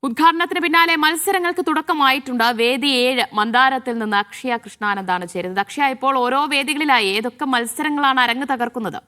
ഉദ്ഘാടനത്തിന് പിന്നാലെ മത്സരങ്ങൾക്ക് തുടക്കമായിട്ടുണ്ട്. വേദി 7 മന്ദാരത്തിൽ നിന്ന് അക്ഷയ കൃഷ്ണാനന്ദാണ് ചേരുന്നത്. അക്ഷയ, ഇപ്പോൾ ഓരോ വേദികളിലായി ഏതൊക്കെ മത്സരങ്ങളാണ് അരങ്ങ് തകർക്കുന്നത്?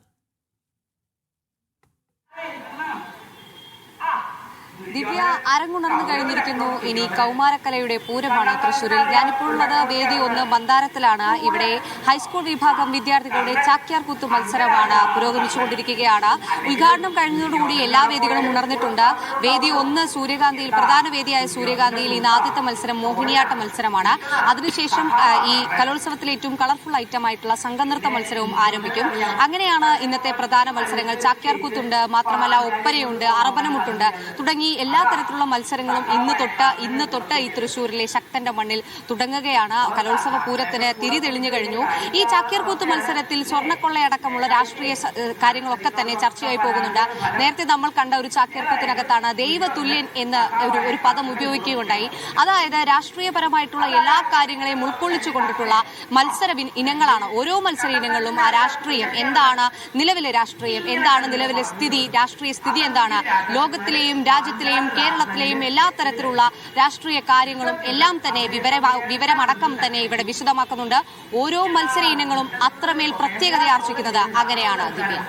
ദിവ്യ, അരങ്ങുണർന്നു കഴിഞ്ഞിരിക്കുന്നു. ഇനി കൗമാരക്കലയുടെ പൂരമാണ് തൃശ്ശൂരിൽ. ഞാനിപ്പോൾ ഉള്ളത് വേദി 1 മന്ദാരത്തിലാണ്. ഇവിടെ ഹൈസ്കൂൾ വിഭാഗം വിദ്യാർത്ഥികളുടെ ചാക്യാർകൂത്ത് മത്സരമാണ് പുരോഗമിച്ചുകൊണ്ടിരിക്കുകയാണ്. ഉദ്ഘാടനം കഴിഞ്ഞതോടുകൂടി എല്ലാ വേദികളും ഉണർന്നിട്ടുണ്ട്. വേദി 1 സൂര്യകാന്തിയിൽ, പ്രധാന വേദിയായ സൂര്യകാന്തിയിൽ ഇന്ന് ആദ്യത്തെ മത്സരം മോഹിനിയാട്ട മത്സരമാണ്. അതിനുശേഷം ഈ കലോത്സവത്തിലെ ഏറ്റവും കളർഫുൾ ഐറ്റമായിട്ടുള്ള സംഘനൃത്ത മത്സരവും ആരംഭിക്കും. അങ്ങനെയാണ് ഇന്നത്തെ പ്രധാന മത്സരങ്ങൾ. ചാക്യാർകൂത്തുണ്ട്, മാത്രമല്ല ഒപ്പനയുണ്ട്, അറബനമുട്ടുണ്ട് തുടങ്ങി എല്ലാ തരത്തിലുള്ള മത്സരങ്ങളും ഇന്ന് തൊട്ട് ഈ തൃശ്ശൂരിലെ ശക്തന്റെ മണ്ണിൽ തുടങ്ങുകയാണ്. കലോത്സവ പൂരത്തിന് തിരി തെളിഞ്ഞു കഴിഞ്ഞു. ഈ ചാക്യാർകൂത്ത് മത്സരത്തിൽ സ്വർണ്ണക്കൊള്ളയടക്കമുള്ള രാഷ്ട്രീയ കാര്യങ്ങളൊക്കെ തന്നെ ചർച്ചയായി പോകുന്നുണ്ട്. നേരത്തെ നമ്മൾ കണ്ട ഒരു ചാക്യാർകൂത്തിനകത്താണ് ദൈവതുല്യൻ എന്ന ഒരു പദം ഉപയോഗിക്കുകയുണ്ടായി. അതായത് രാഷ്ട്രീയപരമായിട്ടുള്ള എല്ലാ കാര്യങ്ങളെയും ഉൾക്കൊള്ളിച്ചുകൊണ്ടിട്ടുള്ള മത്സര ഇനങ്ങളാണ്. ഓരോ മത്സര ഇനങ്ങളിലും ആ രാഷ്ട്രീയം എന്താണ്, നിലവിലെ രാഷ്ട്രീയം എന്താണ്, നിലവിലെ സ്ഥിതി, രാഷ്ട്രീയ സ്ഥിതി എന്താണ്, ലോകത്തിലെയും രാജ്യത്തിലെയും കേരളത്തിലെയും എല്ലാ തരത്തിലുള്ള രാഷ്ട്രീയ കാര്യങ്ങളും എല്ലാം തന്നെ വിവരമടക്കം തന്നെ ഇവിടെ വിശദമാക്കുന്നുണ്ട്. ഓരോ മത്സര ഇനങ്ങളും അത്രമേൽ പ്രത്യേകത ആർജിക്കുന്നത് അങ്ങനെയാണ് ദിവ്യ.